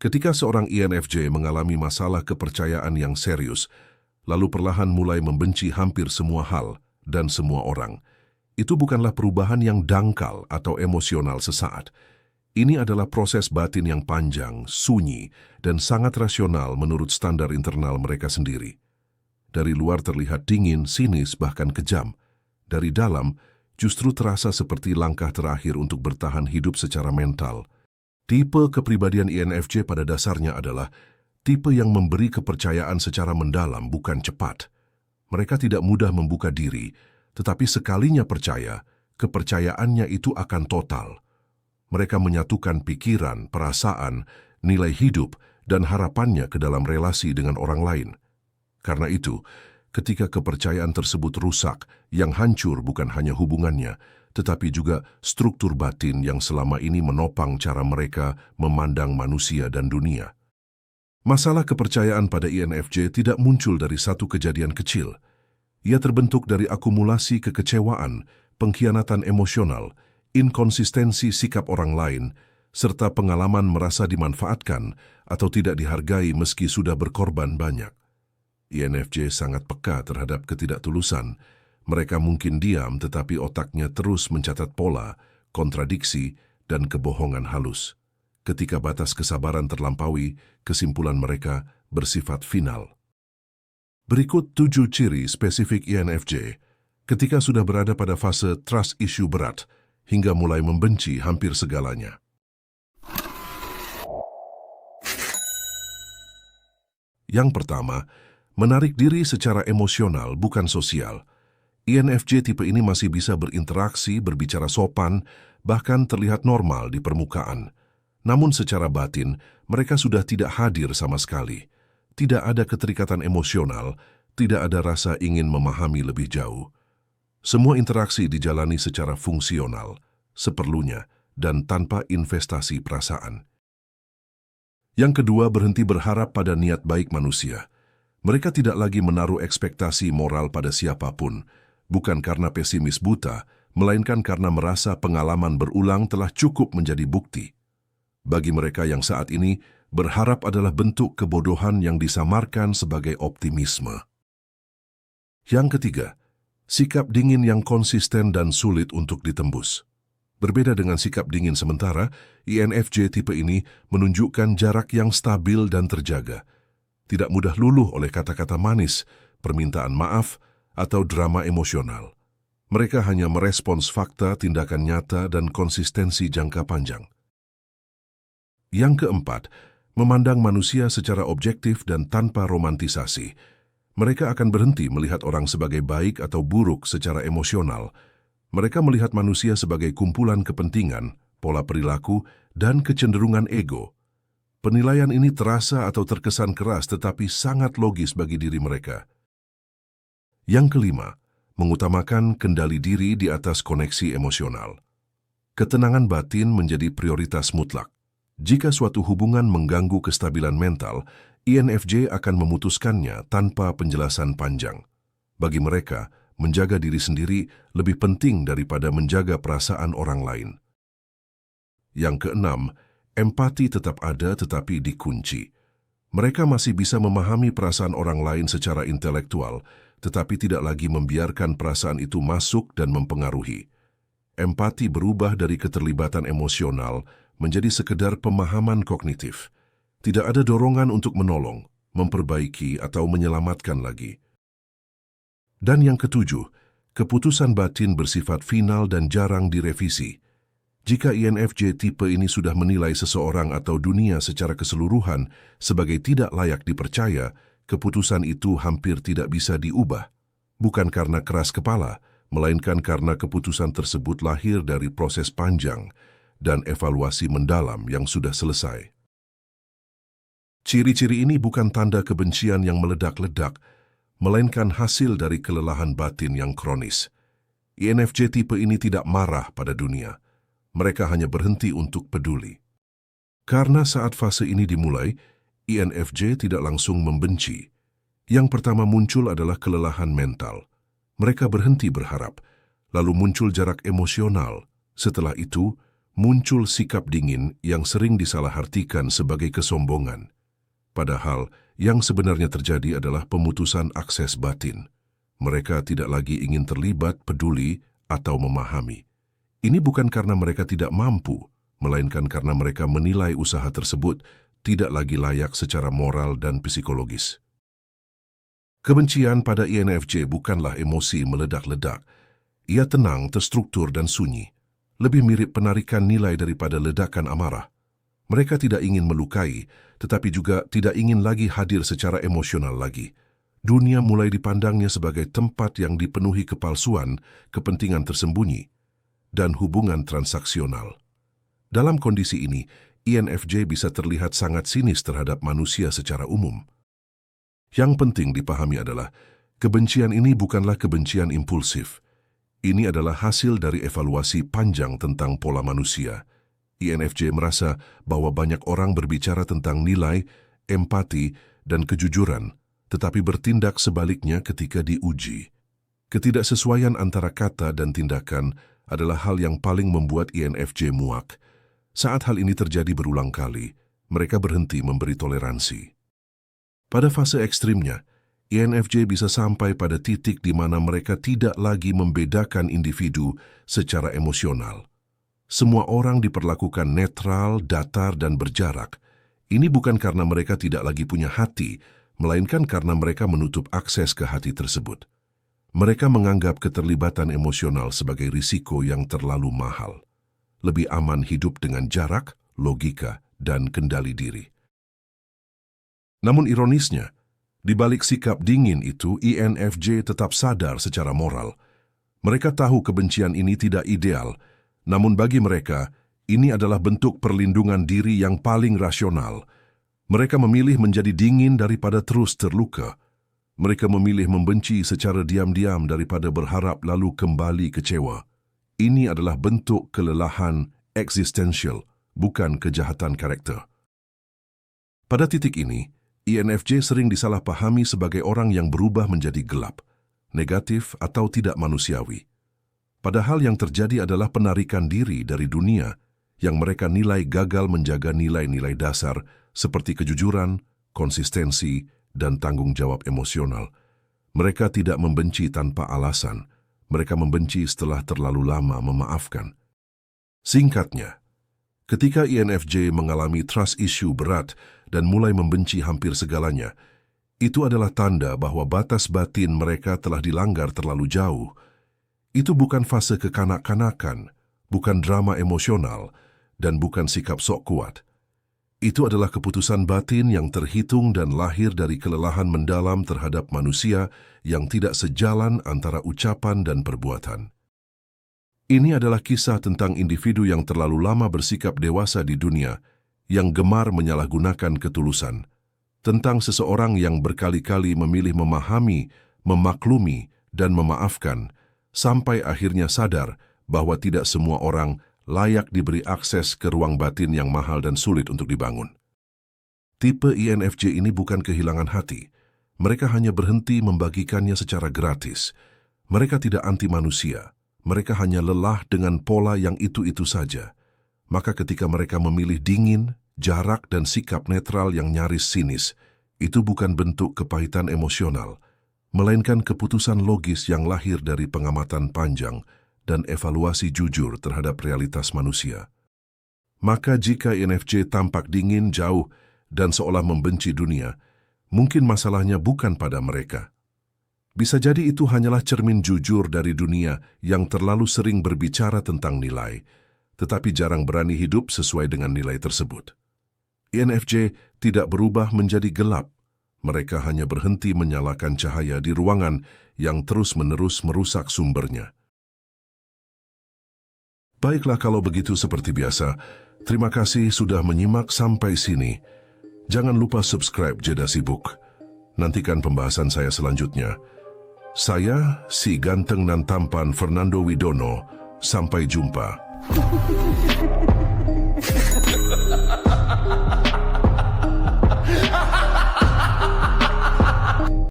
Ketika seorang INFJ mengalami masalah kepercayaan yang serius, lalu perlahan mulai membenci hampir semua hal dan semua orang, itu bukanlah perubahan yang dangkal atau emosional sesaat. Ini adalah proses batin yang panjang, sunyi, dan sangat rasional menurut standar internal mereka sendiri. Dari luar terlihat dingin, sinis, bahkan kejam. Dari dalam, justru terasa seperti langkah terakhir untuk bertahan hidup secara mental. Tipe kepribadian INFJ pada dasarnya adalah tipe yang memberi kepercayaan secara mendalam, bukan cepat. Mereka tidak mudah membuka diri, tetapi sekalinya percaya, kepercayaannya itu akan total. Mereka menyatukan pikiran, perasaan, nilai hidup, dan harapannya ke dalam relasi dengan orang lain. Karena itu, ketika kepercayaan tersebut rusak, yang hancur bukan hanya hubungannya, tetapi juga struktur batin yang selama ini menopang cara mereka memandang manusia dan dunia. Masalah kepercayaan pada INFJ tidak muncul dari satu kejadian kecil. Ia terbentuk dari akumulasi kekecewaan, pengkhianatan emosional, inkonsistensi sikap orang lain, serta pengalaman merasa dimanfaatkan atau tidak dihargai meski sudah berkorban banyak. INFJ sangat peka terhadap ketidaktulusan. Mereka mungkin diam, tetapi otaknya terus mencatat pola, kontradiksi, dan kebohongan halus. Ketika batas kesabaran terlampaui, kesimpulan mereka bersifat final. Berikut 7 ciri spesifik INFJ ketika sudah berada pada fase trust issue berat hingga mulai membenci hampir segalanya. Yang pertama, menarik diri secara emosional bukan sosial. INFJ tipe ini masih bisa berinteraksi, berbicara sopan, bahkan terlihat normal di permukaan. Namun secara batin, mereka sudah tidak hadir sama sekali. Tidak ada keterikatan emosional, tidak ada rasa ingin memahami lebih jauh. Semua interaksi dijalani secara fungsional, seperlunya, dan tanpa investasi perasaan. Yang kedua, berhenti berharap pada niat baik manusia. Mereka tidak lagi menaruh ekspektasi moral pada siapapun, bukan karena pesimis buta, melainkan karena merasa pengalaman berulang telah cukup menjadi bukti. Bagi mereka yang saat ini, berharap adalah bentuk kebodohan yang disamarkan sebagai optimisme. Yang ketiga, sikap dingin yang konsisten dan sulit untuk ditembus. Berbeda dengan sikap dingin sementara, INFJ tipe ini menunjukkan jarak yang stabil dan terjaga. Tidak mudah luluh oleh kata-kata manis, permintaan maaf, atau drama emosional. Mereka hanya merespons fakta, tindakan nyata, dan konsistensi jangka panjang. Yang keempat, memandang manusia secara objektif dan tanpa romantisasi. Mereka akan berhenti melihat orang sebagai baik atau buruk secara emosional. Mereka melihat manusia sebagai kumpulan kepentingan, pola perilaku, dan kecenderungan ego. Penilaian ini terasa atau terkesan keras tetapi sangat logis bagi diri mereka. Yang kelima, mengutamakan kendali diri di atas koneksi emosional. Ketenangan batin menjadi prioritas mutlak. Jika suatu hubungan mengganggu kestabilan mental, INFJ akan memutuskannya tanpa penjelasan panjang. Bagi mereka, menjaga diri sendiri lebih penting daripada menjaga perasaan orang lain. Yang keenam, empati tetap ada tetapi dikunci. Mereka masih bisa memahami perasaan orang lain secara intelektual, tetapi tidak lagi membiarkan perasaan itu masuk dan mempengaruhi. Empati berubah dari keterlibatan emosional menjadi sekedar pemahaman kognitif. Tidak ada dorongan untuk menolong, memperbaiki, atau menyelamatkan lagi. Dan yang ketujuh, keputusan batin bersifat final dan jarang direvisi. Jika INFJ tipe ini sudah menilai seseorang atau dunia secara keseluruhan sebagai tidak layak dipercaya, keputusan itu hampir tidak bisa diubah. Bukan karena keras kepala, melainkan karena keputusan tersebut lahir dari proses panjang dan evaluasi mendalam yang sudah selesai. Ciri-ciri ini bukan tanda kebencian yang meledak-ledak, melainkan hasil dari kelelahan batin yang kronis. INFJ tipe ini tidak marah pada dunia. Mereka hanya berhenti untuk peduli. Karena saat fase ini dimulai, INFJ tidak langsung membenci. Yang pertama muncul adalah kelelahan mental. Mereka berhenti berharap, lalu muncul jarak emosional. Setelah itu, muncul sikap dingin yang sering disalahartikan sebagai kesombongan. Padahal yang sebenarnya terjadi adalah pemutusan akses batin. Mereka tidak lagi ingin terlibat, peduli, atau memahami. Ini bukan karena mereka tidak mampu, melainkan karena mereka menilai usaha tersebut tidak lagi layak secara moral dan psikologis. Kebencian pada INFJ bukanlah emosi meledak-ledak. Ia tenang, terstruktur, dan sunyi. Lebih mirip penarikan nilai daripada ledakan amarah. Mereka tidak ingin melukai, tetapi juga tidak ingin lagi hadir secara emosional lagi. Dunia mulai dipandangnya sebagai tempat yang dipenuhi kepalsuan, kepentingan tersembunyi, dan hubungan transaksional. Dalam kondisi ini, INFJ bisa terlihat sangat sinis terhadap manusia secara umum. Yang penting dipahami adalah, kebencian ini bukanlah kebencian impulsif. Ini adalah hasil dari evaluasi panjang tentang pola manusia. INFJ merasa bahwa banyak orang berbicara tentang nilai, empati, dan kejujuran, tetapi bertindak sebaliknya ketika diuji. Ketidaksesuaian antara kata dan tindakan adalah hal yang paling membuat INFJ muak. Saat hal ini terjadi berulang kali, mereka berhenti memberi toleransi. Pada fase ekstrimnya, INFJ bisa sampai pada titik di mana mereka tidak lagi membedakan individu secara emosional. Semua orang diperlakukan netral, datar, dan berjarak. Ini bukan karena mereka tidak lagi punya hati, melainkan karena mereka menutup akses ke hati tersebut. Mereka menganggap keterlibatan emosional sebagai risiko yang terlalu mahal. Lebih aman hidup dengan jarak, logika, dan kendali diri. Namun ironisnya, di balik sikap dingin itu, INFJ tetap sadar secara moral. Mereka tahu kebencian ini tidak ideal, namun bagi mereka, ini adalah bentuk perlindungan diri yang paling rasional. Mereka memilih menjadi dingin daripada terus terluka. Mereka memilih membenci secara diam-diam daripada berharap lalu kembali kecewa. Ini adalah bentuk kelelahan eksistensial, bukan kejahatan karakter. Pada titik ini, INFJ sering disalahpahami sebagai orang yang berubah menjadi gelap, negatif, atau tidak manusiawi. Padahal yang terjadi adalah penarikan diri dari dunia yang mereka nilai gagal menjaga nilai-nilai dasar seperti kejujuran, konsistensi, dan tanggung jawab emosional. Mereka tidak membenci tanpa alasan. Mereka membenci setelah terlalu lama memaafkan. Singkatnya, ketika INFJ mengalami trust issue berat dan mulai membenci hampir segalanya, itu adalah tanda bahwa batas batin mereka telah dilanggar terlalu jauh. Itu bukan fase kekanak-kanakan, bukan drama emosional, dan bukan sikap sok kuat. Itu adalah keputusan batin yang terhitung dan lahir dari kelelahan mendalam terhadap manusia yang tidak sejalan antara ucapan dan perbuatan. Ini adalah kisah tentang individu yang terlalu lama bersikap dewasa di dunia, yang gemar menyalahgunakan ketulusan, tentang seseorang yang berkali-kali memilih memahami, memaklumi, dan memaafkan, sampai akhirnya sadar bahwa tidak semua orang layak diberi akses ke ruang batin yang mahal dan sulit untuk dibangun. Tipe INFJ ini bukan kehilangan hati. Mereka hanya berhenti membagikannya secara gratis. Mereka tidak anti manusia. Mereka hanya lelah dengan pola yang itu-itu saja. Maka ketika mereka memilih dingin, jarak, dan sikap netral yang nyaris sinis, itu bukan bentuk kepahitan emosional, melainkan keputusan logis yang lahir dari pengamatan panjang dan evaluasi jujur terhadap realitas manusia. Maka jika INFJ tampak dingin, jauh, dan seolah membenci dunia, mungkin masalahnya bukan pada mereka. Bisa jadi itu hanyalah cermin jujur dari dunia yang terlalu sering berbicara tentang nilai, tetapi jarang berani hidup sesuai dengan nilai tersebut. INFJ tidak berubah menjadi gelap. Mereka hanya berhenti menyalakan cahaya di ruangan yang terus-menerus merusak sumbernya. Baiklah kalau begitu seperti biasa, terima kasih sudah menyimak sampai sini. Jangan lupa subscribe Jeda Sibuk. Nantikan pembahasan saya selanjutnya. Saya, si ganteng dan tampan Fernando Widono. Sampai jumpa.